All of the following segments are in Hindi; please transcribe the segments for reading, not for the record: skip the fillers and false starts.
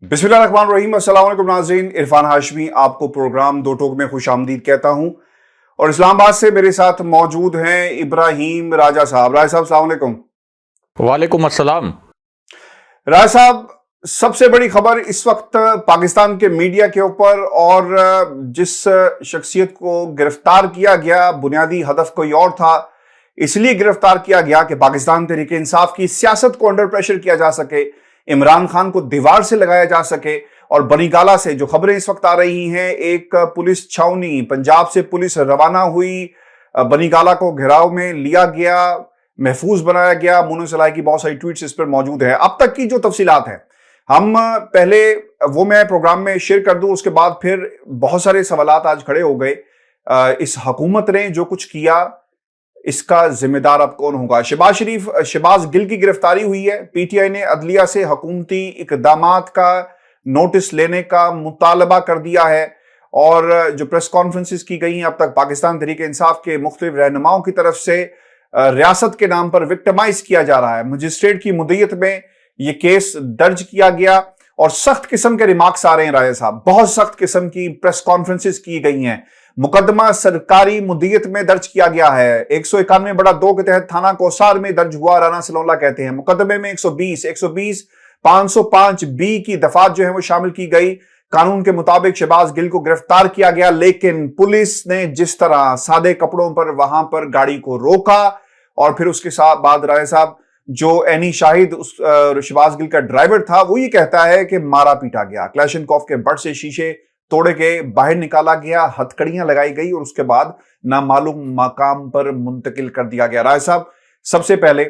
बिस्मिल्लाहिर्रहमानिर्रहीम। अस्सलाम वालेकुम नाज़रीन, इरफान हाशमी आपको प्रोग्राम दो टोक में खुश आमदीद कहता हूं और इस्लामाबाद से मेरे साथ मौजूद हैं इब्राहिम राजा साहब। राजा साहब अस्सलाम वालेकुम। वालेकुम अस्सलाम। राजा साहब, सबसे बड़ी खबर इस वक्त पाकिस्तान के मीडिया के ऊपर, और जिस शख्सियत को गिरफ्तार किया गया बुनियादी हदफ कोई और था, इसलिए गिरफ्तार किया गया कि पाकिस्तान तहरीक इंसाफ की सियासत को अंडर प्रेशर किया जा सके, इमरान खान को दीवार से लगाया जा सके। और बनीगाला से जो खबरें इस वक्त आ रही हैं, एक पुलिस छावनी पंजाब से पुलिस रवाना हुई, बनीगाला को घेराव में लिया गया, महफूज बनाया गया। मुन्ना सलाही की बहुत सारी ट्वीट्स इस पर मौजूद है। अब तक की जो तफसीलात हैं, हम पहले वो मैं प्रोग्राम में शेयर कर दूं, उसके बाद फिर बहुत सारे सवालात आज खड़े हो गए। इस हुकूमत ने जो कुछ किया, इसका जिम्मेदार अब कौन होगा? शहबाज गिल की गिरफ्तारी हुई है। पीटीआई ने अदलिया से हुकूमती इकदामात का नोटिस लेने का मुतालबा कर दिया है, और जो प्रेस कॉन्फ्रेंसेस की गई हैं अब तक, पाकिस्तान तहरीक इंसाफ के मुख्तलिफ रहनुमाओं की तरफ से रियासत के नाम पर विक्टिमाइज किया जा रहा है। मजिस्ट्रेट की मुद्दत में यह केस दर्ज किया गया और सख्त किस्म के रिमार्क्स आ रहे हैं। राय साहब, बहुत सख्त किस्म की प्रेस कॉन्फ्रेंसेस की गई हैं। मुकदमा सरकारी मुद्दत में दर्ज किया गया है। 191/2 के तहत थाना कोसार में दर्ज हुआ, राना सलोला कहते हैं। मुकदमे में 120 505 बी की दफात जो है वो शामिल की गई। कानून के मुताबिक शहबाज गिल को गिरफ्तार किया गया, लेकिन पुलिस ने जिस तरह सादे कपड़ों पर वहां पर गाड़ी को रोका, और फिर उसके साथ बाद राय साहब, जो एनी शाहिद उस शहबाज गिल का ड्राइवर था, वो ये कहता है कि मारा पीटा गया, क्लैशनकॉफ के बट से शीशे तोड़े के बाहर निकाला गया, हथकड़ियां लगाई गई और उसके बाद नामालूम मकाम पर मुंतकिल कर दिया गया। राय साहब, सबसे पहले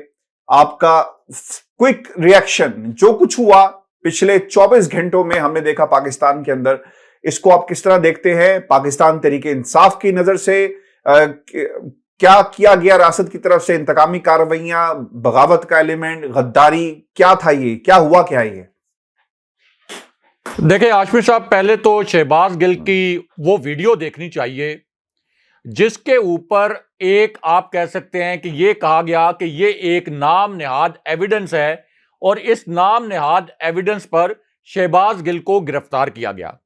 आपका क्विक रिएक्शन, जो कुछ हुआ पिछले 24 घंटों में हमने देखा पाकिस्तान के अंदर, इसको आप किस तरह देखते हैं? पाकिस्तान तहरीक इंसाफ की नजर से क्या किया गया रियासत की तरफ से? इंतकामी कार्रवाइयां, बगावत का एलिमेंट, गद्दारी, क्या था ये? क्या हुआ क्या ये? देखिए आशमी साहब, पहले तो शहबाज गिल की वो वीडियो देखनी चाहिए जिसके ऊपर एक आप कह सकते हैं कि ये कहा गया कि ये एक नाम नेहाद एविडेंस है, और इस नाम नेहाद एविडेंस पर शहबाज गिल को गिरफ्तार किया गया।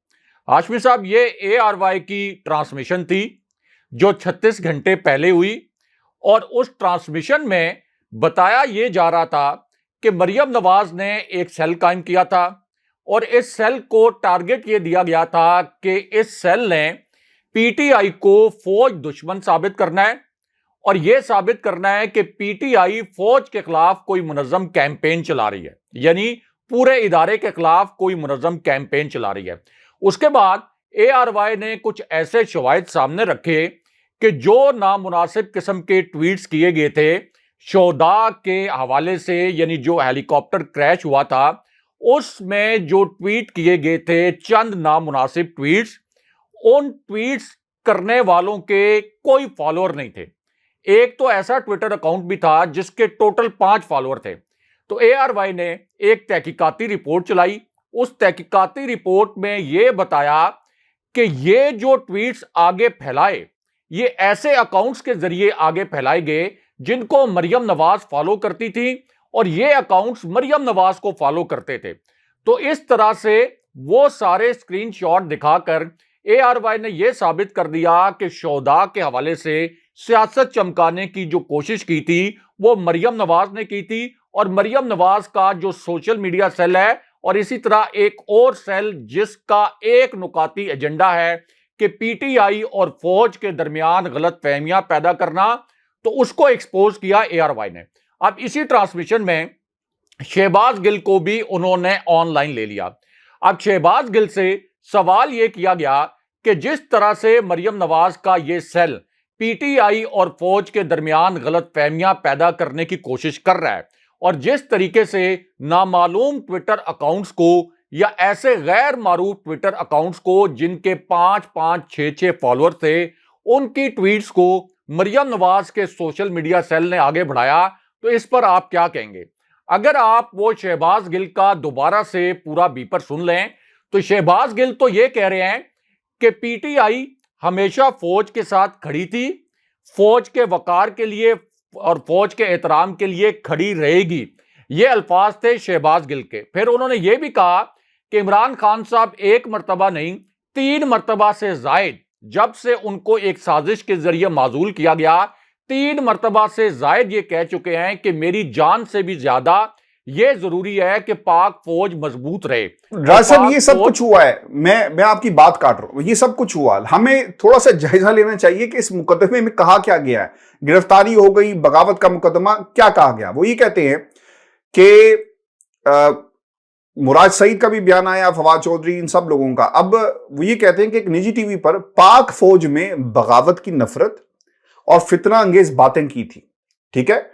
आशमी साहब, ये ARY की ट्रांसमिशन थी जो 36 घंटे पहले हुई, और उस ट्रांसमिशन में बताया ये जा रहा था कि मरियम नवाज ने एक सेल कायम किया था, और इस सेल को टारगेट ये दिया गया था कि इस सेल ने पीटीआई को फौज दुश्मन साबित करना है, और यह साबित करना है कि पीटीआई फौज के खिलाफ कोई मुनज़्ज़म कैंपेन चला रही है, यानी पूरे इदारे के खिलाफ कोई मुनज़्ज़म कैंपेन चला रही है। उसके बाद ARY ने कुछ ऐसे शवाहिद सामने रखे कि जो नामुनासिब किस्म के ट्वीट्स किए गए थे शोदा के हवाले से, यानी जो हेलीकॉप्टर क्रैश हुआ था उसमें जो ट्वीट किए गए थे, चंद नामुनासिब ट्वीट्स, उन ट्वीट्स करने वालों के कोई फॉलोअर नहीं थे। एक तो ऐसा ट्विटर अकाउंट भी था जिसके टोटल 5 फॉलोअर थे। तो ARY ने एक तहकीकाती रिपोर्ट चलाई। उस तहकीकाती रिपोर्ट में यह बताया कि ये जो ट्वीट्स आगे फैलाए, ये ऐसे अकाउंट्स के जरिए आगे फैलाए गए जिनको मरियम नवाज फॉलो करती थी, और ये अकाउंट्स मरियम नवाज को फॉलो करते थे। तो इस तरह से वो सारे स्क्रीनशॉट दिखाकर ARY ने यह साबित कर दिया कि शोदा के हवाले से सियासत चमकाने की जो कोशिश की थी वो मरियम नवाज ने की थी, और मरियम नवाज का जो सोशल मीडिया सेल है, और इसी तरह एक और सेल जिसका एक नुकाती एजेंडा है कि पीटीआई और फौज के दरमियान गलत फहमियां पैदा करना, तो उसको एक्सपोज किया ARY ने। अब इसी ट्रांसमिशन में शहबाज गिल को भी उन्होंने ऑनलाइन ले लिया। अब शहबाज गिल से सवाल यह किया गया कि जिस तरह से मरियम नवाज का यह सेल पीटीआई और फौज के दरमियान गलत फहमियां पैदा करने की कोशिश कर रहा है, और जिस तरीके से नामालूम ट्विटर अकाउंट्स को या ऐसे गैर मारूफ ट्विटर अकाउंट्स को जिनके 5-5, 6-6 फॉलोअर थे, उनकी ट्वीट्स को मरियम नवाज के सोशल मीडिया सेल ने आगे बढ़ाया, तो इस पर आप क्या कहेंगे? अगर आप वो शहबाज गिल का दोबारा से पूरा बीपर सुन लें, तो शहबाज गिल तो ये कह रहे हैं कि पीटीआई हमेशा फौज के साथ खड़ी थी, फौज के वकार के लिए और फौज के एहतराम के लिए खड़ी रहेगी। ये अल्फाज थे शहबाज गिल के। फिर उन्होंने ये भी कहा कि इमरान खान साहब एक मर्तबा नहीं 3 मर्तबा से जायद जब से उनको एक साजिश के जरिए माजूल किया गया, 3 मर्तबा से जायद ये कह चुके हैं कि मेरी जान से भी ज्यादा ये जरूरी है कि पाक फौज मजबूत रहे। राज साहब, ये सब कुछ हुआ है, मैं आपकी बात काट रहा हूं, ये सब कुछ हुआ, हमें थोड़ा सा जायजा लेना चाहिए कि इस मुकदमे में कहा क्या गया है। गिरफ्तारी हो गई, बगावत का मुकदमा, क्या कहा गया? वो ये कहते हैं कि मुराद सईद का भी बयान आया, फवाद चौधरी, इन सब लोगों का। अब वो ये कहते हैं कि एक निजी टीवी पर पाक फौज में बगावत की नफरत और फितना अंगेज बातें की थी, ठीक है।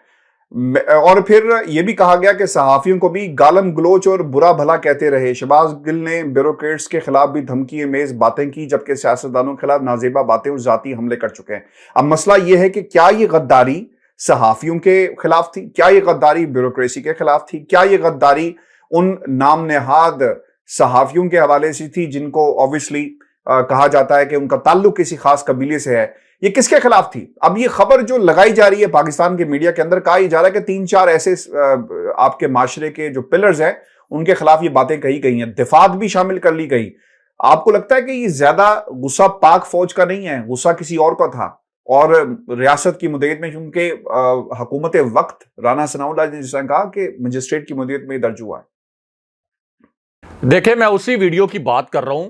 और फिर यह भी कहा गया कि सहाफियों को भी गालम गलोच और बुरा भला कहते रहे। शहबाज गिल ने ब्यूरोक्रेट्स के खिलाफ भी धमकी मेज बातें की, जबकि सियासतदानों के खिलाफ नाजेबा बातें और जाती हमले कर चुके हैं। अब मसला यह है कि क्या यह गद्दारी सहाफियों के खिलाफ थी, क्या यह गद्दारी ब्यूरोक्रेसी के खिलाफ थी, क्या यह गद्दारी उन नाम नेहाद सहाफियों के हवाले से थी जिनको ऑब्वियसली कहा जाता है कि उनका ताल्लुक किसी खास कबीले से है? ये किसके खिलाफ थी? अब ये खबर जो लगाई जा रही है पाकिस्तान के मीडिया के अंदर, कहा जा रहा है कि 3-4 ऐसे आपके माशरे के जो पिलर्स हैं उनके खिलाफ ये बातें कही गई हैं, दिफात भी शामिल कर ली गई। आपको लगता है कि ये ज्यादा गुस्सा पाक फौज का नहीं है, गुस्सा किसी और का था? और रियासत की मुद्दत में, क्योंकि हुकूमत वक्त राना सनाउल्लाह ने जिस तरह कहा कि मजिस्ट्रेट की मुद्दत में दर्ज हुआ है। देखिए, मैं उसी वीडियो की बात कर रहा हूं,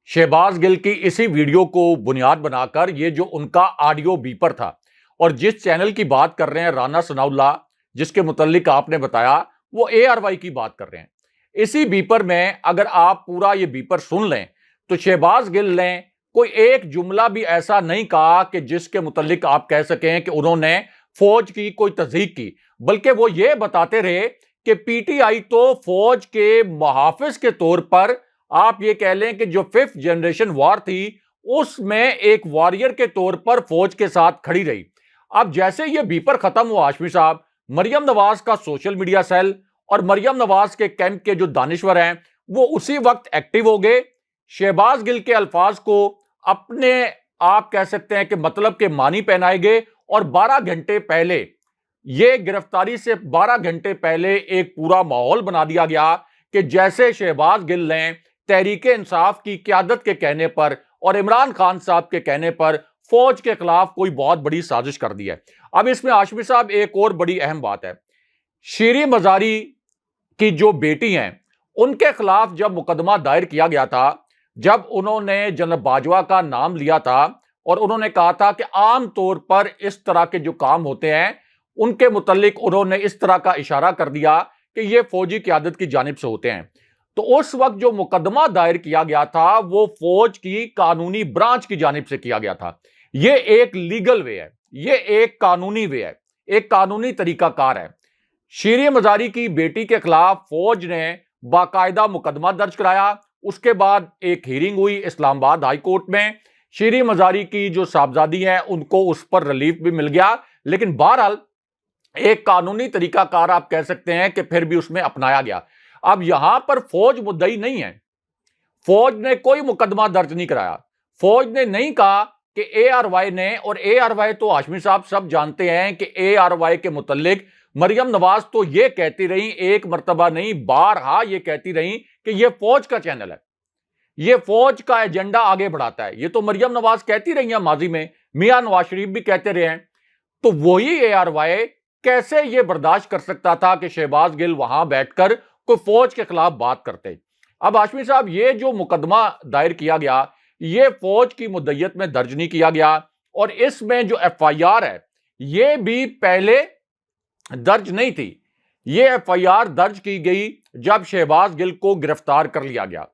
शहबाज गिल की इसी वीडियो को बुनियाद बनाकर ये जो उनका ऑडियो बीपर था, और जिस चैनल की बात कर रहे हैं राना सनाउल्लाह, जिसके मुतल्लिक आपने बताया, वो ARY की बात कर रहे हैं। इसी बीपर में अगर आप पूरा ये बीपर सुन लें तो शहबाज गिल ने कोई एक जुमला भी ऐसा नहीं कहा कि जिसके मुतल्लिक आप कह सकें कि उन्होंने फौज की कोई तस्दीक की, बल्कि वो ये बताते रहे कि PTI तो फौज के मुहाफिज के तौर पर, आप ये कह लें कि जो 5th जनरेशन वॉर थी उसमें एक वॉरियर के तौर पर फौज के साथ खड़ी रही। अब जैसे ये बीपर खत्म हुआ हाशमी साहब, मरियम नवाज का सोशल मीडिया सेल और मरियम नवाज के कैंप के जो दानिश्वर हैं वो उसी वक्त एक्टिव हो गए। शहबाज गिल के अल्फाज को अपने, आप कह सकते हैं कि मतलब के मानी पहनाए गए, और 12 घंटे पहले, ये गिरफ्तारी से 12 घंटे पहले एक पूरा माहौल बना दिया गया कि जैसे शहबाज गिल ने तहरीक इंसाफ की क़यादत के कहने पर और इमरान खान साहब के कहने पर फौज के खिलाफ कोई बहुत बड़ी साजिश कर दी है। अब इसमें हाशमी साहब एक और बड़ी अहम बात है, शीरी मजारी की जो बेटी हैं उनके खिलाफ जब मुकदमा दायर किया गया था, जब उन्होंने जनरल बाजवा का नाम लिया था और उन्होंने कहा था कि आम तौर पर इस तरह के जो काम होते हैं उनके मुतल्लिक उन्होंने इस तरह का इशारा कर दिया कि ये फौजी क़यादत की जानिब से होते हैं, तो उस वक्त जो मुकदमा दायर किया गया था वो फौज की कानूनी ब्रांच की जानिब से किया गया था। ये एक लीगल वे है, ये एक कानूनी वे है, एक कानूनी तरीकाकार है। शीरी मजारी की बेटी के खिलाफ फौज ने बाकायदा मुकदमा दर्ज कराया, उसके बाद एक हियरिंग हुई इस्लामाबाद हाई कोर्ट में। शीरी मजारी की जो साहबजादी हैं उनको उस पर रिलीफ भी मिल गया, लेकिन बहरहाल एक कानूनी तरीकाकार आप कह सकते हैं कि फिर भी उसमें अपनाया गया। अब यहां पर फौज मुद्दई नहीं है, फौज ने कोई मुकदमा दर्ज नहीं कराया, फौज ने नहीं कहा कि ARY ने, और ARY तो हाशमी साहब सब जानते हैं कि ARY के मुतल्लिक मरियम नवाज तो ये कहती रही, एक मर्तबा नहीं बारहा ये कहती रही कि ये फौज का चैनल है, ये फौज का एजेंडा आगे बढ़ाता है। ये तो मरियम नवाज कहती रही हैं माजी में, मियां नवाज शरीफ भी कहते रहे हैं। तो वही ARY कैसे ये बर्दाश्त कर सकता था कि शहबाज गिल वहां बैठकर कोई फौज के खिलाफ बात करते? अब हाशमी साहब, ये जो मुकदमा दायर किया गया ये फौज की मुद्दत में दर्ज नहीं किया गया, और इसमें जो FIR है ये भी पहले दर्ज नहीं थी। ये FIR दर्ज की गई जब शहबाज गिल को गिरफ्तार कर लिया गया,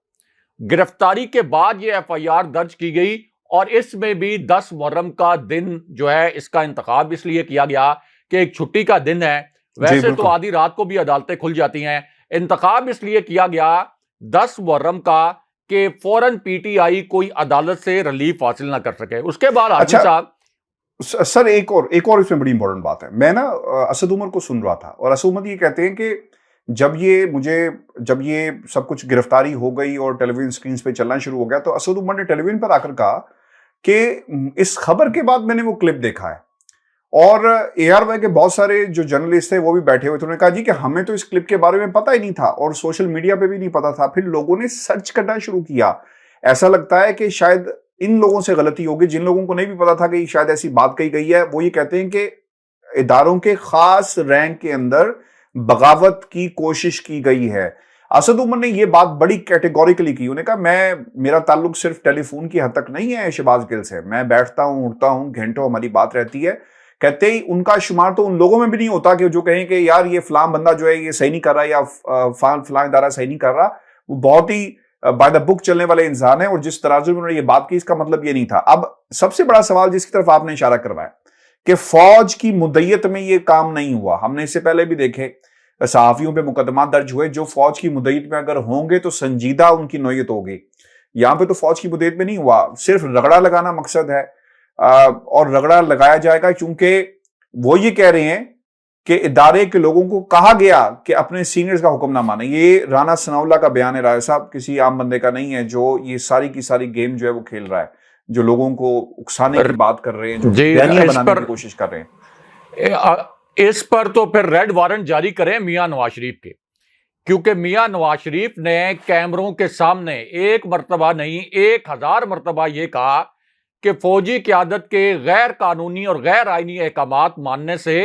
गिरफ्तारी के बाद ये FIR दर्ज की गई, और इसमें भी 10 मुहर्रम का दिन जो है इसका इंतखाब इसलिए किया गया कि एक छुट्टी का दिन है, वैसे तो आधी रात को भी अदालतें खुल जाती हैं, इंतखाब इसलिए किया गया 10 मुहर्रम का कि फौरन PTI कोई अदालत से रिलीफ हासिल ना कर सके। उसके बाद हाशमी साहब, सर एक और इसमें बड़ी इंपॉर्टेंट बात है। मैं ना असद उमर को सुन रहा था, और असद उमर ये कहते हैं कि जब ये सब कुछ गिरफ्तारी हो गई और टेलीविजन स्क्रीन पे चलना शुरू हो गया, तो असद उमर ने टेलीविजन पर आकर कहा कि इस खबर के बाद मैंने वो क्लिप देखा है और ARY के बहुत सारे जो जर्नलिस्ट थे वो भी बैठे हुए थे। उन्होंने कहा जी कि हमें तो इस क्लिप के बारे में पता ही नहीं था और सोशल मीडिया पे भी नहीं पता था। फिर लोगों ने सर्च करना शुरू किया। ऐसा लगता है कि शायद इन लोगों से गलती होगी, जिन लोगों को नहीं भी पता था कि शायद ऐसी बात कही गई है। वो ये कहते हैं कि इदारों के खास रैंक के अंदर बगावत की कोशिश की गई है। असद उमर ने ये बात बड़ी कैटेगोरिकली की। उन्होंने कहा मेरा ताल्लुक सिर्फ टेलीफोन की हद तक नहीं है शहबाज गिल से, मैं बैठता हूं, उठता हूं, घंटों हमारी बात रहती है। कहते ही उनका शुमार तो उन लोगों में भी नहीं होता कि जो कहें कि यार ये फलां बंदा जो है ये सही नहीं कर रहा या फलां इदारा सही नहीं कर रहा। वो बहुत ही बाय द बुक चलने वाले इंसान है और जिस तराजू में उन्होंने ये बात की इसका मतलब ये नहीं था। अब सबसे बड़ा सवाल जिसकी तरफ आपने इशारा करवाया कि फौज की मुद्दत में ये काम नहीं हुआ। हमने इससे पहले भी देखे सहाफियों पे मुकदमा दर्ज हुए जो फौज की मुद्दत में अगर होंगे तो संजीदा उनकी नौयत होगी। यहां पे तो फौज की मुद्दत में नहीं हुआ, सिर्फ रगड़ा लगाना मकसद है और रगड़ा लगाया जाएगा क्योंकि वो ये कह रहे हैं कि इदारे के लोगों को कहा गया कि अपने सीनियर्स का हुक्म ना माने। ये राना सनाउल्लाह का बयान है, राय साहब किसी आम बंदे का नहीं है जो ये सारी की सारी गेम जो है वो खेल रहा है, जो लोगों को उकसाने की बात कर रहे हैं, जो बयानियां बनाने की कोशिश कर रहे हैं। इस पर तो फिर रेड वारंट जारी करें मियां नवाज शरीफ के, क्योंकि मियां नवाज शरीफ ने कैमरों के सामने एक मरतबा नहीं 1000 मरतबा यह कहा कि फौजी क़यादत के गैर कानूनी और गैर आईनी अहकामात मानने से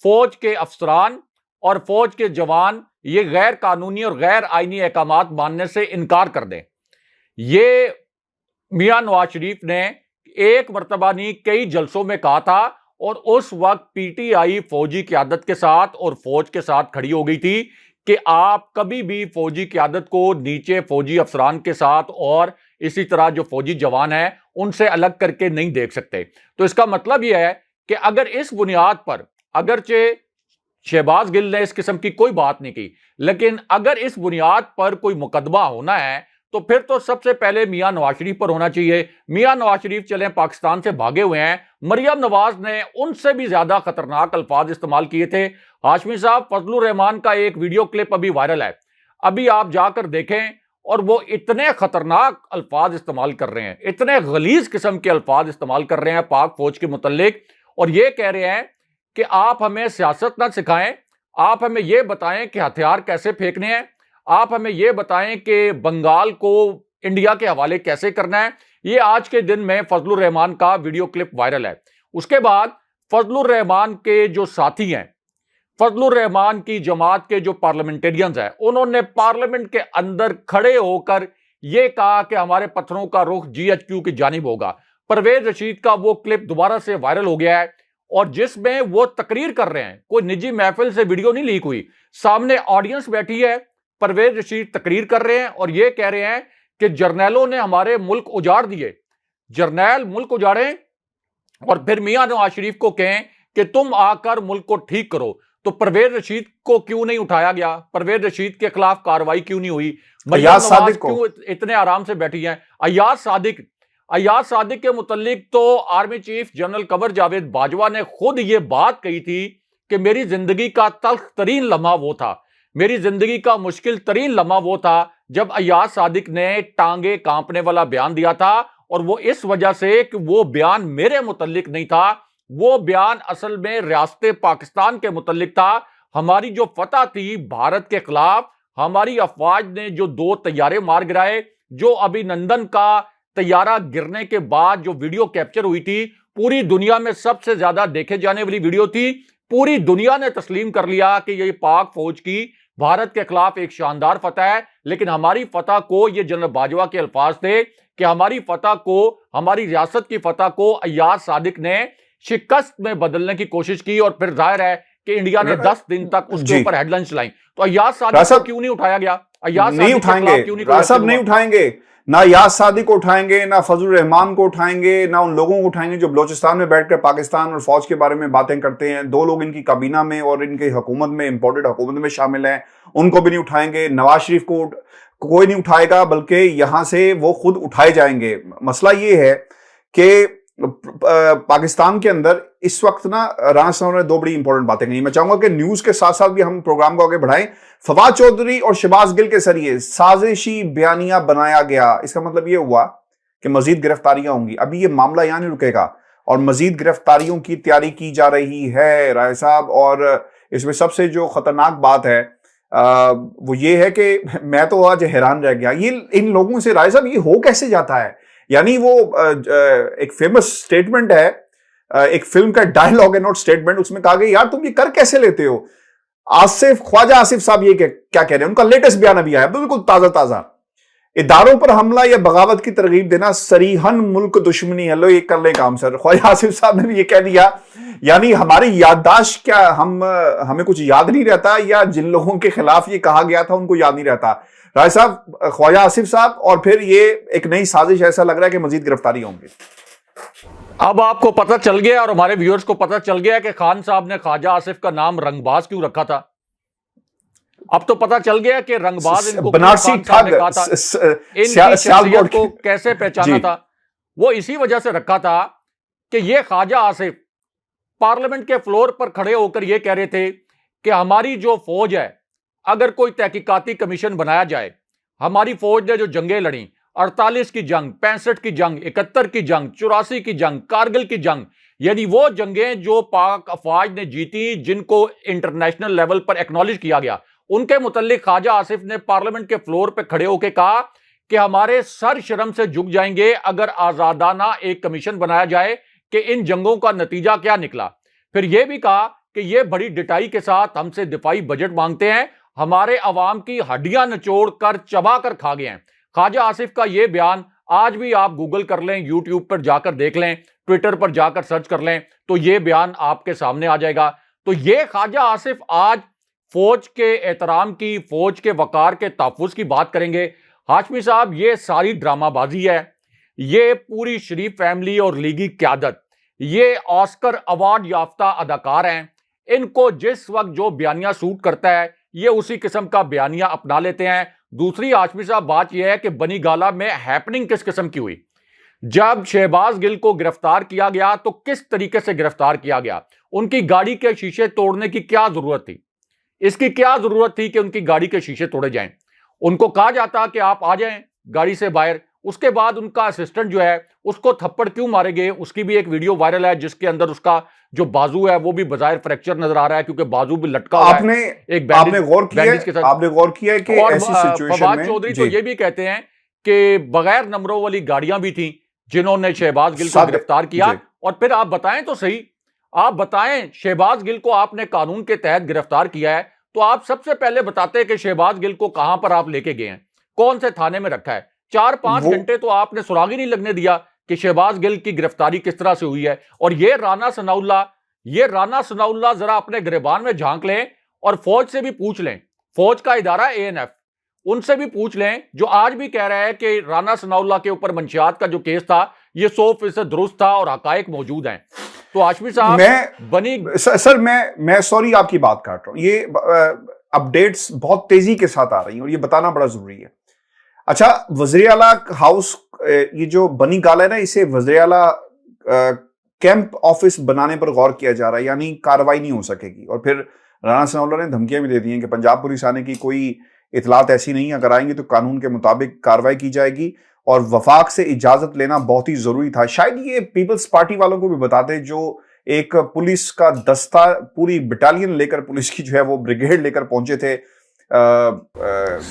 फौज के अफसरान और फौज के जवान ये गैर कानूनी और गैर आईनी अहकामात मानने से इनकार कर दें। ये मियां नवाज शरीफ ने एक मरतबा नहीं कई जलसों में कहा था और उस वक्त पीटीआई फौजी क़यादत के साथ और फौज के साथ खड़ी हो गई थी कि आप कभी भी फौजी क़यादत को नीचे फौजी अफसरान के साथ और इसी तरह जो फौजी जवान है उनसे अलग करके नहीं देख सकते। तो इसका मतलब यह है कि अगर इस बुनियाद पर, अगरचे शहबाज गिल ने इस किस्म की कोई बात नहीं की, लेकिन अगर इस बुनियाद पर कोई मुकदमा होना है तो फिर तो सबसे पहले मियां नवाज शरीफ पर होना चाहिए। मियां नवाज शरीफ चले पाकिस्तान से भागे हुए हैं, मरियम नवाज ने उनसे भी ज्यादा खतरनाक अल्फाज इस्तेमाल किए थे। हाशमी साहब, फजलुर रहमान का एक वीडियो क्लिप अभी वायरल है, अभी आप जाकर देखें, और वो इतने खतरनाक अल्फाज इस्तेमाल कर रहे हैं, इतने गलीज किस्म के अल्फाज इस्तेमाल कर रहे हैं पाक फौज के मुतल्लिक, और ये कह रहे हैं कि आप हमें सियासत ना सिखाएं, आप हमें यह बताएं कि हथियार कैसे फेंकने हैं, आप हमें यह बताएं कि बंगाल को इंडिया के हवाले कैसे करना है। ये आज के दिन में फजलुर रहमान का वीडियो क्लिप वायरल है। उसके बाद फजलुर रहमान के जो साथी हैं, फजलुर रहमान की जमात के जो पार्लियामेंटेरियंस हैं, उन्होंने पार्लियामेंट के अंदर खड़े होकर यह कहा कि हमारे पत्थरों का रुख GHQ की जानिब होगा। परवेज रशीद का वो क्लिप दोबारा से वायरल हो गया है और जिसमें वो तकरीर कर रहे हैं, कोई निजी महफिल से वीडियो नहीं लीक हुई, सामने ऑडियंस बैठी है, परवेज रशीद तकरीर कर रहे हैं और ये कह रहे हैं कि जर्नैलों ने हमारे मुल्क उजाड़ दिए, जर्नैल मुल्क उजाड़ें और फिर मियां नवाज शरीफ को कहें कि तुम आकर मुल्क को ठीक करो। तो परवेज रशीद को क्यों नहीं उठाया गया? परवेज रशीद के खिलाफ कार्रवाई क्यों नहीं हुई? अय्याज सादिक क्यों इतने आराम से बैठी हैं? अय्याज सादिक के मुतल्लिक तो army chief general Kanwar Javed Bajwa ने खुद ये बात कही थी कि मेरी जिंदगी का तल्ख तरीन लम्हा वो था, मेरी जिंदगी का मुश्किल तरीन लम्हा वो था जब अय्याज सादिक ने टांगे कांपने वाला बयान दिया था, और वो इस वजह से कि वो बयान मेरे मुतल्लिक नहीं था, वो बयान असल में रियासत पाकिस्तान के मुतल्लिक था। हमारी जो फतह थी भारत के खिलाफ, हमारी अफवाज ने जो 2 तैयारे मार गिराए, जो अभिनंदन का तैयारा गिरने के बाद जो वीडियो कैप्चर हुई थी, पूरी दुनिया में सबसे ज्यादा देखे जाने वाली वीडियो थी। पूरी दुनिया ने तस्लीम कर लिया कि ये पाक फौज की भारत के खिलाफ एक शानदार फतह है। लेकिन हमारी फतह को, ये जनरल बाजवा के अल्फाज थे कि हमारी फतह को, हमारी रियासत की फतह को अय्याज सादिक ने शिकस्त में बदलने की कोशिश की, और फिर जाहिर है कि इंडिया ने 10 दिन तक उसके ऊपर हेडलाइन चलाई। तो अय्याज सादिक को क्यों नहीं उठाया गया? अय्याज नहीं उठाएंगे, नहीं उठाएंगे, ना अय्याज सादिक को उठाएंगे, ना फजलुर रहमान को उठाएंगे, ना उन लोगों को उठाएंगे जो बलोचिस्तान में बैठकर पाकिस्तान और फौज के बारे में बातें करते हैं। 2 लोग इनकी काबीना में और इनकी हुकूमत में, इंपोर्टेड हुकूमत में शामिल हैं, उनको भी नहीं उठाएंगे। नवाज शरीफ को कोई नहीं उठाएगा, बल्कि यहां से वो खुद उठाए जाएंगे। मसला ये है कि पाकिस्तान के अंदर इस वक्त ना राना साहब ने 2 बड़ी इंपॉर्टेंट बातें कही। मैं चाहूंगा कि न्यूज के साथ साथ भी हम प्रोग्राम को आगे बढ़ाएं। फवाद चौधरी और शहबाज गिल के जरिए साजिशी बयानिया बनाया गया, इसका मतलब यह हुआ कि मजीद गिरफ्तारियां होंगी। अभी ये मामला यहां नहीं रुकेगा और मजीद गिरफ्तारियों की तैयारी की जा रही है राय साहब। और इसमें सबसे जो खतरनाक बात है वो ये है कि मैं तो आज हैरान रह गया, ये इन लोगों से राय साहब ये हो कैसे जाता है। यानी वो एक फेमस स्टेटमेंट है, एक फिल्म का डायलॉग है, नॉट स्टेटमेंट, उसमें कहा गया यार तुम ये कर कैसे लेते हो। ख्वाजा आसिफ साहब ये क्या कह रहे हैं, उनका लेटेस्ट बयान अभी आया, बिल्कुल ताजा ताजा। इदारों पर हमला या बगावत की तरगीब देना सरीहन मुल्क दुश्मनी है। लो ये कर ले काम सर, ख्वाजा आसिफ साहब ने भी ये कह दिया। यानी हमारी याददाश्त क्या, हमें कुछ याद नहीं रहता, या जिन लोगों के खिलाफ ये कहा गया था उनको याद नहीं रहता। राय साहब, ख्वाजा आसिफ साहब, और फिर ये एक नई साजिश, ऐसा लग रहा है कि मजीद गिरफ्तारी होंगी। अब आपको पता चल गया और हमारे व्यूअर्स को पता चल गया कि खान साहब ने ख्वाजा आसिफ का नाम रंगबाज क्यों रखा था। अब तो पता चल गया कि रंगबाज इनको बनारसी ठग इनकी शख्सियत को कैसे पहचाना था। वो इसी वजह से रखा था कि ये ख्वाजा आसिफ पार्लियामेंट के फ्लोर पर खड़े होकर ये कह रहे थे कि हमारी जो फौज है, अगर कोई तहकीकाती कमीशन बनाया जाए, हमारी फौज ने जो जंगें लड़ी, 48 की जंग, 65 की जंग, 71 की जंग, 84 की जंग, कारगिल की जंग, यदि वो जंगें जो पाक अफवाज ने जीती, जिनको इंटरनेशनल लेवल पर एक्नॉलेज किया गया, उनके मुतल्लिक ख्वाजा आसिफ ने पार्लियामेंट के फ्लोर पर खड़े होकर कहा कि हमारे सर शर्म से झुक जाएंगे अगर आजादाना एक कमीशन बनाया जाए कि इन जंगों का नतीजा क्या निकला। फिर यह भी कहा कि यह बड़ी डिटाई के साथ हमसे दिफाई बजट मांगते हैं, हमारे अवाम की हड्डियां निचोड़ कर चबा कर खा गए हैं। ख्वाजा आसिफ का यह बयान आज भी आप गूगल कर लें, यूट्यूब पर जाकर देख लें, ट्विटर पर जाकर सर्च कर लें, तो यह बयान आपके सामने आ जाएगा। तो यह ख्वाजा आसिफ आज फौज के एहतराम की, फौज के वकार के तहफ्फुज़ की बात करेंगे। हाशमी साहब, ये सारी ड्रामाबाजी है, ये पूरी शरीफ फैमिली और लीगी क़यादत, ये ऑस्कर अवार्ड याफ्ता अदाकार हैं, इनको जिस वक्त जो बयानिया सूट करता है ये उसी किस्म का बयानिया अपना लेते हैं। दूसरी हाशमी साहब बात यह है कि बनी गाला में हैपनिंग किस किस्म की हुई, जब शहबाज गिल को गिरफ्तार किया गया तो किस तरीके से गिरफ्तार किया गया, उनकी गाड़ी के शीशे तोड़ने की क्या जरूरत थी, इसकी क्या जरूरत थी कि उनकी गाड़ी के शीशे तोड़े जाएं। उनको कहा जाता कि आप आ जाएं गाड़ी से बाहर, उसके बाद उनका असिस्टेंट जो है उसको थप्पड़ क्यों मारे गए, उसकी भी एक वीडियो वायरल है जिसके अंदर उसका जो बाजू है वो भी बजाय फ्रैक्चर नजर आ रहा है, क्योंकि बाजू भी लटका हुआ है। आपने गौर किया है कि ऐसी सिचुएशन में चौधरी तो ये भी कहते हैं कि बगैर नंबरों वाली गाड़ियां भी थी जिन्होंने शहबाज गिल को गिरफ्तार किया। और फिर आप बताएं तो सही, आप बताएं, शहबाज गिल को आपने कानून के तहत गिरफ्तार किया है तो आप सबसे पहले बताते हैं कि शहबाज गिल को कहां पर आप लेके गए हैं, कौन से थाने में रखा है। 4-5 घंटे तो आपने सुराग ही नहीं लगने दिया कि शहबाज गिल की गिरफ्तारी किस तरह से हुई है। और ये राना सनाउल्लाह जरा अपने गिरबान में झांक लें और फौज से भी पूछ लें, फौज का इदारा ANF, उनसे भी पूछ लें, जो आज भी कह रहा है कि राना सनाउल्लाह के ऊपर मंशियात का जो केस था ये 100% दुरुस्त था और हकायक मौजूद हैं। तो हाशमी साहब, मैं सॉरी आपकी बात काट रहा हूं, ये अपडेट्स बहुत तेजी के साथ आ रही हैं और ये बताना बड़ा जरूरी है। अच्छा, वज़ीर आला हाउस, ये जो बनी गाला है ना, इसे वज़ीर आला कैंप ऑफिस बनाने पर गौर किया जा रहा है, यानी कार्रवाई नहीं हो सकेगी। और फिर राना सनाउल्लाह ने धमकियां भी दे दी हैं कि पंजाब पुलिस आने की कोई इतलात ऐसी नहीं, अगर आएंगी तो कानून के मुताबिक कार्रवाई की जाएगी और वफाक से इजाजत लेना बहुत ही जरूरी था। शायद ये पीपल्स पार्टी वालों को भी बताते, जो एक पुलिस का दस्ता, पूरी बटालियन लेकर, पुलिस की जो है वो ब्रिगेड लेकर पहुंचे थे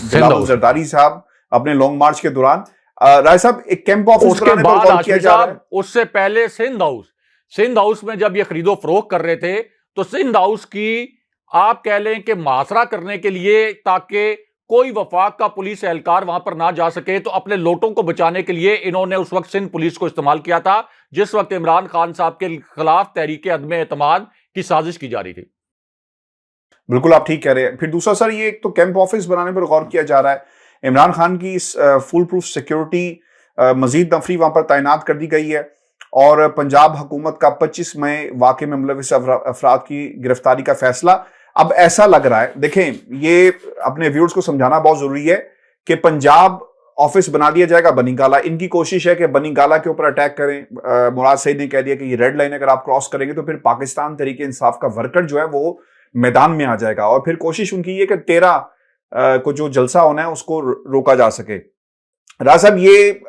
जरदारी साहब अपने लॉन्ग मार्च के दौरान। राय साहब, एक कैंप ऑफिस बनाने पर गौर किया जा रहा है। उससे पहले सिंध हाउस में जब ये खरीदो फरोख्त कर रहे थे तो सिंध हाउस की आप कह लें कि मुहासरा करने के लिए, ताकि कोई वफाक का पुलिस एहलकार वहां पर ना जा सके, तो अपने लोटों को बचाने के लिए इन्होंने उस वक्त सिंध पुलिस को इस्तेमाल किया था, जिस वक्त इमरान खान साहब के खिलाफ तहरीके अदम एतमाद की साजिश की जा रही थी। बिल्कुल आप ठीक कह रहे हैं। फिर दूसरा सर, ये एक तो कैंप ऑफिस बनाने पर गौर किया जा रहा है, इमरान खान की इस फुल प्रूफ सिक्योरिटी, मजीद नफरी वहां पर तैनात कर दी गई है और पंजाब हुकूमत का 25 मई वाकये में मुलविस अफराद की गिरफ्तारी का फैसला। अब ऐसा लग रहा है, देखें, ये अपने व्यूअर्स को समझाना बहुत जरूरी है कि पंजाब ऑफिस बना दिया जाएगा बनी गाला। इनकी कोशिश है कि बनी गाला के ऊपर अटैक करें। मुराद सईद ने कह दिया कि ये रेड लाइन अगर आप क्रॉस करेंगे तो फिर पाकिस्तान तहरीक इंसाफ का वर्कर जो है वो मैदान में आ जाएगा और फिर कोशिश उनकी ये कि 13 को जो जलसा होना है उसको रोका जा सके। राज साहब, ये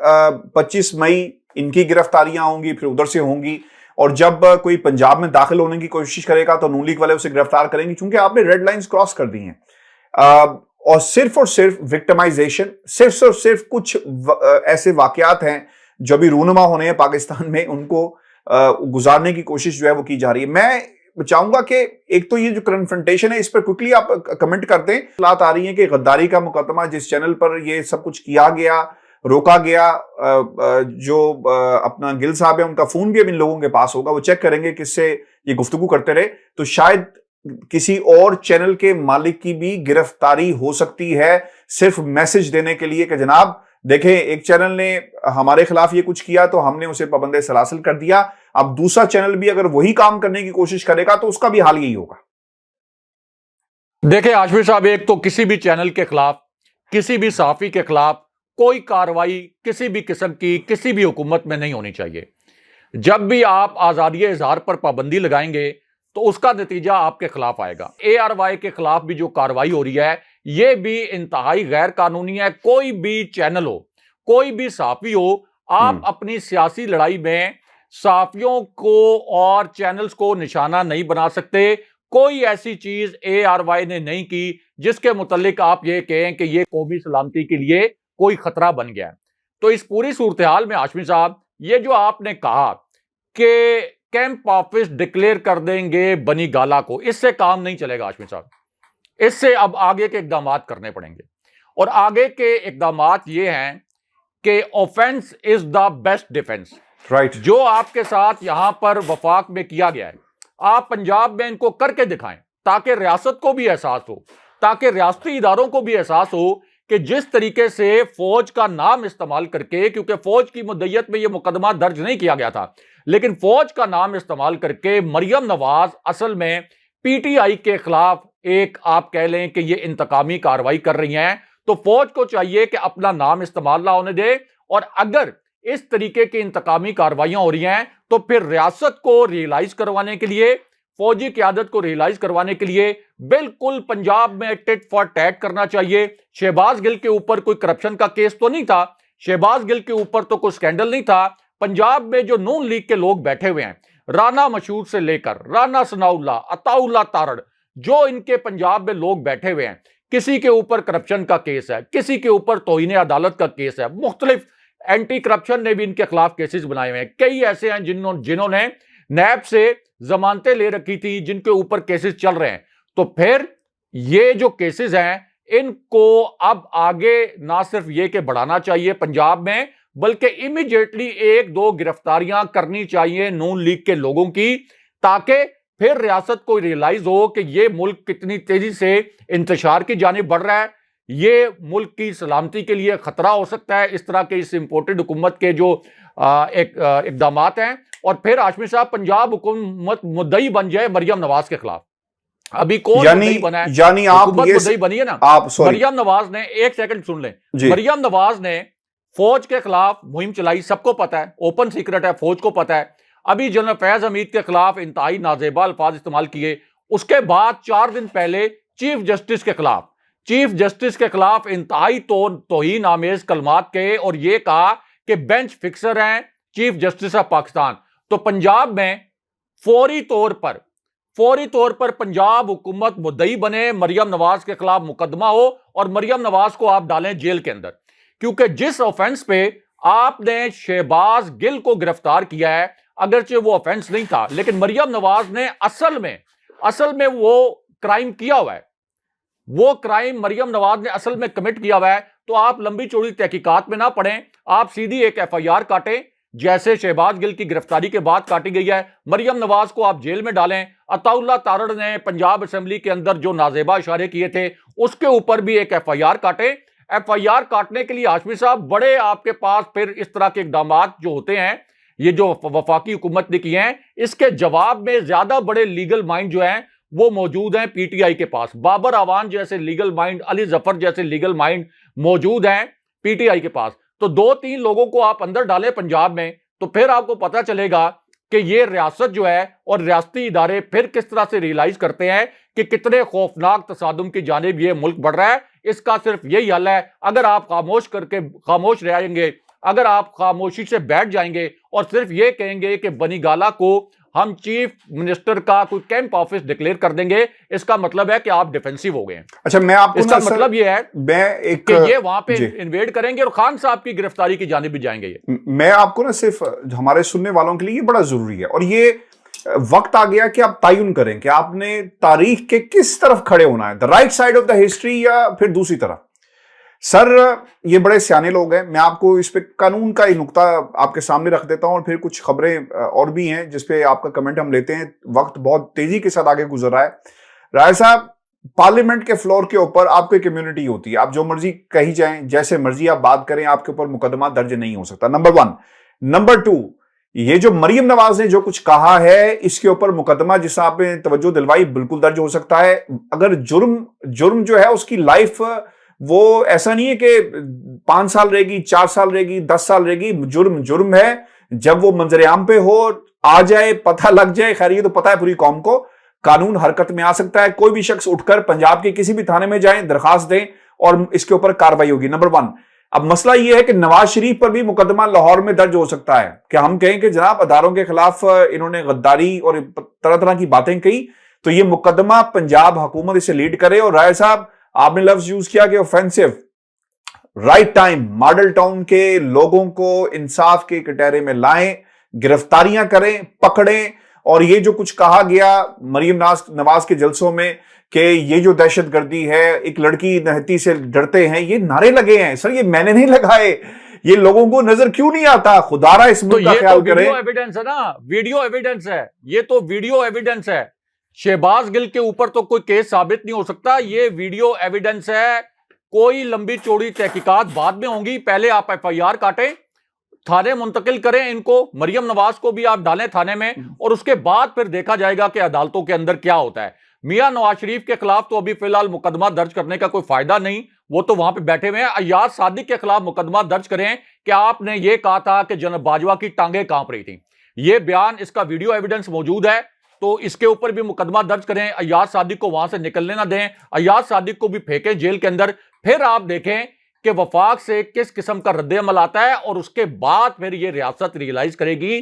25 मई इनकी गिरफ्तारियां होंगी, फिर उधर से होंगी और जब कोई पंजाब में दाखिल होने की कोशिश करेगा तो नून लीग वाले उसे गिरफ्तार करेंगे, क्योंकि आपने रेड लाइंस क्रॉस कर दी हैं। और सिर्फ विक्टिमाइजेशन, सिर्फ और सिर्फ कुछ ऐसे वाकयात हैं जो अभी रूनुमा होने हैं पाकिस्तान में, उनको गुजारने की कोशिश जो है वो की जा रही है। मैं चाहूंगा कि एक तो ये जो कन्फ्रंटेशन है इस पर क्विकली आप कमेंट कर दें। बात आ रही है कि गद्दारी का मुकदमा जिस चैनल पर ये सब कुछ किया गया, रोका गया, जो अपना गिल साहब है उनका फोन भी अब इन लोगों के पास होगा, वो चेक करेंगे किससे ये गुफ्तगू करते रहे, तो शायद किसी और चैनल के मालिक की भी गिरफ्तारी हो सकती है, सिर्फ मैसेज देने के लिए कि जनाब देखें एक चैनल ने हमारे खिलाफ ये कुछ किया तो हमने उसे पाबंदे सलासिल कर दिया, अब दूसरा चैनल भी अगर वही काम करने की कोशिश करेगा तो उसका भी हाल यही होगा। देखिए हाशमी साहब, एक तो किसी भी चैनल के खिलाफ, किसी भी सहाफी के खिलाफ कोई कार्रवाई किसी भी किस्म की किसी भी हुकूमत में नहीं होनी चाहिए। जब भी आप आज़ादी इजहार पर पाबंदी लगाएंगे तो उसका नतीजा आपके खिलाफ आएगा। ARY के खिलाफ भी जो कार्रवाई हो रही है ये भी इंतहाई गैर कानूनी है। कोई भी चैनल हो, कोई भी सहाफी हो, आप अपनी सियासी लड़ाई में सहाफियों को और चैनल्स को निशाना नहीं बना सकते। कोई ऐसी चीज ARY ने नहीं की जिसके मुतालिक आप ये कहें कि ये कौमी सलामती के लिए कोई खतरा बन गया। तो इस पूरी सूरत हाल में हाशमी साहब, ये जो आपने कहा कि कैंप ऑफिस डिक्लेयर कर देंगे बनी गाला को, इससे काम नहीं चलेगा हाशमी साहब। इससे अब आगे के इकदाम करने पड़ेंगे, और आगे के इकदाम ये हैं कि offence is the best defence. Right. जो आपके साथ यहां पर वफाक में किया गया है, आप पंजाब में इनको करके दिखाएं ताकि रियासत को भी एहसास हो, ताकि रियासती इदारों को भी एहसास हो कि जिस तरीके से फौज का नाम इस्तेमाल करके, क्योंकि फौज की मुद्दत में यह मुकदमा दर्ज नहीं किया गया था, लेकिन फौज का नाम इस्तेमाल करके मरियम नवाज असल में PTI के खिलाफ एक आप कह लें कि ये इंतकामी कार्रवाई कर रही हैं। तो फौज को चाहिए कि अपना नाम इस्तेमाल ना होने दे, और अगर इस तरीके की इंतकामी कार्रवाइयां हो रही हैं तो फिर रियासत को रियलाइज करवाने के लिए, फौजी क़यादत को रियलाइज करवाने के लिए बिल्कुल पंजाब में टिट फॉर टैट करना चाहिए। शहबाज गिल के ऊपर कोई करप्शन का केस तो नहीं था, शहबाज गिल के ऊपर तो कोई स्कैंडल नहीं था। पंजाब में जो नून लीग के लोग बैठे हुए हैं, राना मशहूर से लेकर राना सनाउल्लाह, अताउल्लाह तारड़, जो इनके पंजाब में लोग बैठे हुए हैं, किसी के ऊपर करप्शन का केस है, किसी के ऊपर तौहीन अदालत का केस है, मुख्तलिफ एंटी करप्शन ने भी इनके खिलाफ केसेस बनाए हुए हैं। कई ऐसे हैं जिन्होंने नैब से जमानतें ले रखी थी, जिनके ऊपर केसेस चल रहे हैं। तो फिर ये जो केसेस हैं इनको अब आगे ना सिर्फ ये कि बढ़ाना चाहिए पंजाब में, बल्कि इमीडिएटली 1-2 गिरफ्तारियां करनी चाहिए नून लीग के लोगों की, ताकि फिर रियासत को रियलाइज हो कि ये मुल्क कितनी तेजी से इंतशार की जानिब बढ़ रहा है, ये मुल्क की सलामती के लिए खतरा हो सकता है इस तरह के इस इंपोर्टेड हुकूमत के जो इकदाम हैं। और फिर हाशमी साहब, पंजाब हुकूमत मुद्दई बन जाए मरियम नवाज के खिलाफ। अभी कौन मुद्दई बना है? यानी आप ये मुद्दई बनी है ना, आप मरियम नवाज ने, एक सेकंड सुन लें, मरियम नवाज ने फौज के खिलाफ मुहिम चलाई, सबको पता है, ओपन सीक्रेट है, फौज को पता है। अभी जनरल फैज हमीद के खिलाफ इंतहाई नाजेबा अल्फाज इस्तेमाल किए। उसके बाद 4 दिन पहले चीफ जस्टिस के खिलाफ इंतहाई तौहीन आमेज कलमात के, और यह कहा कि बेंच फिक्सर हैं चीफ जस्टिस ऑफ पाकिस्तान। तो पंजाब में फौरी तौर पर पंजाब हुकूमत मुद्दई बने, मरियम नवाज के खिलाफ मुकदमा हो और मरियम नवाज को आप डालें जेल के अंदर, क्योंकि जिस ऑफेंस पे आपने शहबाज गिल को गिरफ्तार किया है, अगरचे वो ऑफेंस नहीं था, लेकिन मरियम नवाज ने असल में वो क्राइम किया हुआ है, वो क्राइम मरियम नवाज ने असल में कमिट किया हुआ है। तो आप लंबी चौड़ी तहकीकात में ना पड़ें, आप सीधी एक FIR काटें, जैसे शहबाज गिल की गिरफ्तारी के बाद काटी गई है। मरियम नवाज को आप जेल में डालें। अताउल्लाह तारड़ ने पंजाब असेंबली के अंदर जो नाजेबा इशारे किए थे उसके ऊपर भी एक FIR काटें। FIR काटने के लिए हाशमी साहब बड़े आपके पास फिर इस तरह के इकदाम जो होते हैं, ये जो वफाकी हुकूमत ने किए हैं, इसके जवाब में ज्यादा बड़े लीगल माइंड जो हैं वो मौजूद हैं PTI के पास। बाबर आवान जैसे लीगल माइंड, अली जफर जैसे लीगल माइंड मौजूद हैं PTI के पास। तो 2-3 लोगों को आप अंदर डालें पंजाब में, तो फिर आपको पता चलेगा कि ये रियासत जो है और रियासती इदारे फिर किस तरह से रियलाइज करते हैं कि कितने खौफनाक तसादुम की जानिब ये मुल्क बढ़ रहा है। इसका सिर्फ यही हल है, अगर आप खामोश रहेंगे, अगर आप खामोशी से बैठ जाएंगे और सिर्फ ये कहेंगे कि बनीगाला को हम चीफ मिनिस्टर का कोई कैंप ऑफिस डिक्लेयर कर देंगे, इसका मतलब है कि आप डिफेंसिव हो गए हैं। अच्छा, मैं आपको इसका मतलब ये है कि ये वहां पे इन्वेड करेंगे और खान साहब की गिरफ्तारी की जानिब भी जाएंगे। ये मैं आपको ना सिर्फ हमारे सुनने वालों के लिए ये बड़ा जरूरी है, और ये वक्त आ गया कि आप तयन करें कि आपने तारीख के किस तरफ खड़े होना है, the right side of the history या फिर दूसरी तरफ। सर, ये बड़े सियाने लोग हैं। मैं आपको इस पे कानून का ही नुक्ता आपके सामने रख देता हूं और फिर कुछ खबरें और भी हैं जिसपे आपका कमेंट हम लेते हैं। वक्त बहुत तेजी के साथ आगे गुजर रहा है। राय साहब, पार्लियामेंट के फ्लोर के ऊपर आपकी कम्युनिटी होती है, आप जो मर्जी कही जाएं, जैसे मर्जी आप बात करें, आपके ऊपर मुकदमा दर्ज नहीं हो सकता, नंबर 1। नंबर 2, ये जो मरियम नवाज ने जो कुछ कहा है, इसके ऊपर मुकदमा, जिस आपने तवज्जो दिलवाई, बिल्कुल दर्ज हो सकता है। अगर जुर्म जो है उसकी लाइफ, वो ऐसा नहीं है कि 5 साल रहेगी, 4 साल रहेगी, 10 साल रहेगी। जुर्म है, जब वो मंजरेआम पे हो, आ जाए, पता लग जाए, खैर ये तो पता है पूरी कौम को, कानून हरकत में आ सकता है। कोई भी शख्स उठकर पंजाब के किसी भी थाने में जाए, दरखास्त दें और इसके ऊपर कार्रवाई होगी, नंबर 1। अब मसला यह है कि नवाज शरीफ पर भी मुकदमा लाहौर में दर्ज हो सकता है कि हम कहें कि जनाब अदारों के खिलाफ इन्होंने गद्दारी और तरह तरह की बातें कही, तो ये मुकदमा पंजाब हुकूमत इसे लीड करे। और राय साहब, आपने लफ्ज यूज किया कि offensive, right time, model town के लोगों को इंसाफ के कटहरे में लाएं, गिरफ्तारियां करें, पकड़ें। और ये जो कुछ कहा गया मरियम नवाज के जलसों में कि ये जो दहशतगर्दी है, एक लड़की नहती से डरते हैं, ये नारे लगे हैं। सर, ये मैंने नहीं लगाए, ये लोगों को नजर क्यों नहीं आता? खुदारा इस मुल्क का ख्याल करें। वीडियो एविडेंस है ना, वीडियो एविडेंस है, ये तो वीडियो एविडेंस है। शहबाज गिल के ऊपर तो कोई केस साबित नहीं हो सकता, ये वीडियो एविडेंस है। कोई लंबी चौड़ी तहकीकात बाद में होंगी, पहले आप FIR काटें, थाने मुंतकिल करें इनको, मरियम नवाज को भी आप डालें थाने में, और उसके बाद फिर देखा जाएगा कि अदालतों के अंदर क्या होता है। मियां नवाज शरीफ के खिलाफ तो अभी फिलहाल मुकदमा दर्ज करने का कोई फायदा नहीं, वो तो वहां पे बैठे हुए हैं। अय्याज सादिक के खिलाफ मुकदमा दर्ज करें कि आपने ये कहा था कि जनरल बाजवा की टांगें कांप रही थी, ये बयान, इसका वीडियो एविडेंस मौजूद है, तो इसके ऊपर भी मुकदमा दर्ज करें। अय्याज सादिक को वहां से निकलने ना दें, अय्याज सादिक को भी फेंकें जेल के अंदर। फिर आप देखें कि वफाक से किस किस्म का रद्द-ए-अमल आता है, और उसके बाद फिर यह रियासत रियलाइज करेगी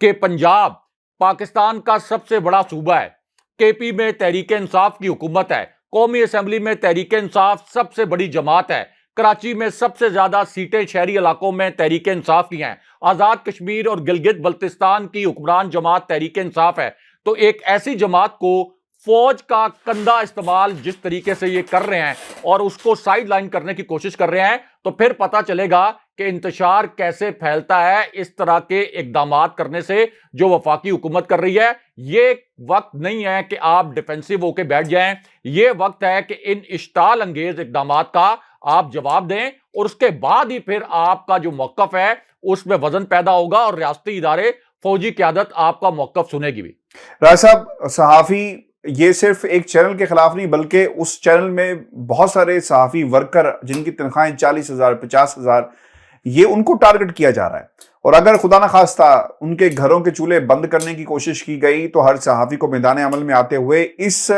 कि पंजाब पाकिस्तान का सबसे बड़ा सूबा है, KP में तहरीक इंसाफ की हुकूमत है, कौमी असेंबली में तहरीक इंसाफ सबसे बड़ी जमात है, कराची में सबसे ज्यादा सीटें शहरी इलाकों में तहरीक इंसाफ की हैं, आजाद कश्मीर और गिलगित बल्तिस्तान की हुक्मरान जमात तहरीक इंसाफ है। तो एक ऐसी जमात को फौज का कंधा इस्तेमाल जिस तरीके से ये कर रहे हैं और उसको साइड लाइन करने की कोशिश कर रहे हैं, तो फिर पता चलेगा कि इंतशार कैसे फैलता है इस तरह के इकदामात करने से जो वफाकी हुकूमत कर रही है। ये वक्त नहीं है कि आप डिफेंसिव होकर बैठ जाएं, ये वक्त है कि इन इश्ताल अंगेज इकदामात का आप जवाब दें, और उसके बाद ही फिर आपका जो मौकफ है उसमें वजन पैदा होगा और रियासती इदारे, फौजी क़यादत आपका मौकफ सुनेगी भी। राय साहब, सहाफी ये सिर्फ एक चैनल के खिलाफ नहीं, बल्कि उस चैनल में बहुत सारे सहाफी वर्कर जिनकी तनख्वाहें 40,000 50,000, ये उनको टारगेट किया जा रहा है। और अगर खुदा ना खास्ता उनके घरों के चूल्हे बंद करने की कोशिश की गई, तो हर सहाफी को मैदान अमल में आते हुए इस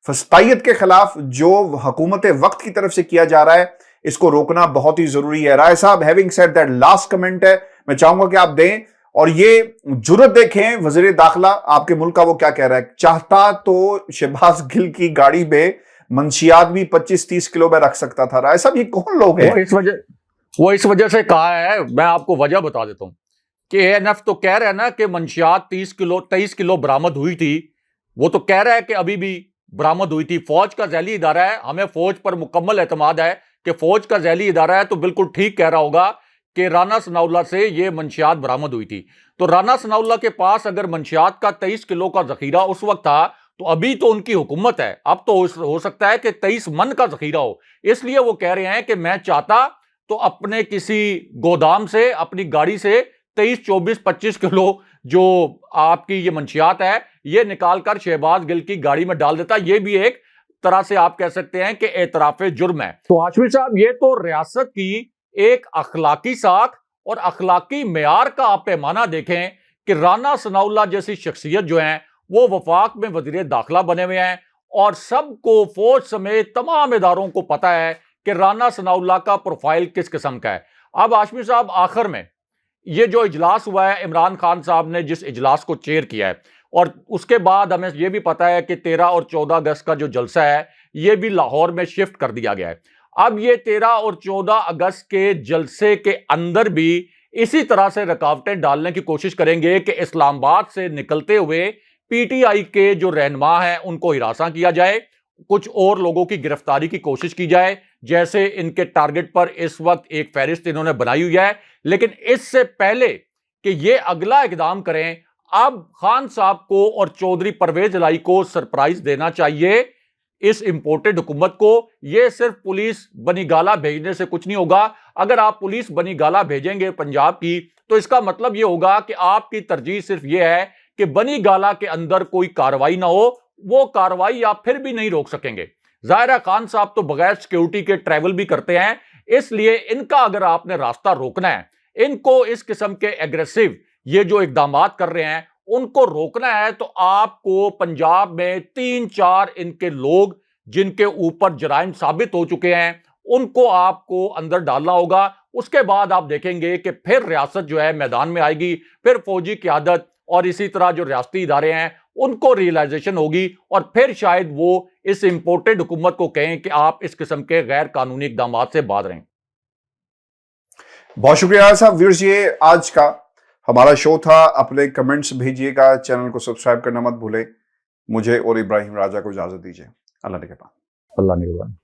फस्तायत के खिलाफ जो हुकूमत वक्त की तरफ से किया जा रहा है, इसको रोकना बहुत ही जरूरी है। राय साहब, having said that, last comment है, मैं चाहूंगा कि आप दें, और ये जुर्रत देखें वज़ीर दाखिला आपके मुल्क का, वो क्या कह रहा है। चाहता तो शहबाज गिल की गाड़ी में मंशियात भी 25-30 किलो में रख सकता था। राय साहब, ये कौन लोग हैं? वो इस वजह से कहा है, मैं आपको वजह बता देता हूं कि ANF तो कह रहा है ना कि मंशियात 23 किलो बरामद हुई थी, वो तो कह रहा है कि अभी भी बरामद हुई थी। फौज का झैली इदारा है, हमें फौज पर मुकम्मल एतमाद है कि फौज का झैली इदारा है, तो बिल्कुल ठीक कह रहा होगा कि राना सनाउल्लाह से ये मंशियात बरामद हुई थी। तो राना सनाउल्लाह के पास अगर मंशियात का 23 किलो का जखीरा उस वक्त था, तो अभी तो उनकी हुकूमत है, अब तो हो सकता है कि 23 मन का जखीरा हो। इसलिए वो कह रहे हैं कि मैं चाहता तो अपने किसी गोदाम से, अपनी गाड़ी से 23, 24, 25 किलो जो आपकी ये मंशियात है, ये निकाल कर शहबाज गिल की गाड़ी में डाल देता। ये भी एक तरह से आप कह सकते हैं कि एतराफे जुर्म है। तो हाशमी साहब, ये तो रियासत की एक अखलाकी साख और अखलाकी मेयार का आप पैमाना देखें कि राना सनाउल्लाह जैसी शख्सियत जो है वो वफाक में वजीर दाखिला बने हुए हैं, और सबको, फौज समेत तमाम इदारों को पता है कि राना सनाउल्लाह का प्रोफाइल किस किस्म का है। अब हाशमी साहब, आखिर में ये जो इजलास हुआ है, इमरान खान साहब ने जिस इजलास को चेयर किया है, और उसके बाद हमें यह भी पता है कि 13 और 14 अगस्त का जो जलसा है यह भी लाहौर में शिफ्ट कर दिया गया है। अब ये 13 और 14 अगस्त के जलसे के अंदर भी इसी तरह से रुकावटें डालने की कोशिश करेंगे कि इस्लामाबाद से निकलते हुए पीटीआई के जो रहनुमा हैं उनको हिरासा किया जाए, कुछ और लोगों की गिरफ्तारी की कोशिश की जाए, जैसे इनके टारगेट पर इस वक्त एक फहरिस्त इन्होंने बनाई हुई है। लेकिन इससे पहले कि ये अगला इकदाम करें, अब खान साहब को और चौधरी परवेज इलाही को सरप्राइज देना चाहिए इस इंपोर्टेड हुकूमत को। यह सिर्फ पुलिस बनीगाला भेजने से कुछ नहीं होगा। अगर आप पुलिस बनीगाला भेजेंगे पंजाब की, तो इसका मतलब यह होगा कि आपकी तरजीह सिर्फ यह है कि बनीगाला के अंदर कोई कार्रवाई ना हो। वो कार्रवाई आप फिर भी नहीं रोक सकेंगे। जाहिर खान साहब तो बगैर सिक्योरिटी के ट्रैवल भी करते हैं, इसलिए इनका अगर आपने रास्ता रोकना है, इनको इस किस्म के एग्रेसिव ये जो इकदामात कर रहे हैं उनको रोकना है, तो आपको पंजाब में 3-4 इनके लोग जिनके ऊपर जराइम साबित हो चुके हैं उनको आपको अंदर डालना होगा। उसके बाद आप देखेंगे कि फिर रियासत जो है मैदान में आएगी, फिर फौजी क़यादत और इसी तरह जो रियासती इदारे हैं उनको रियलाइजेशन होगी, और फिर शायद वो इस इंपोर्टेड हुकूमत को कहें कि आप इस किस्म के गैर कानूनी इकदामात से बाज रहें। बहुत शुक्रिया साहब। व्यूअर्स, ये आज का हमारा शो था। अपने कमेंट्स भेजिएगा, चैनल को सब्सक्राइब करना मत भूलें। मुझे और इब्राहिम राजा को इजाजत दीजिए। अल्लाह निगहबान। अल्लाह निगहबान।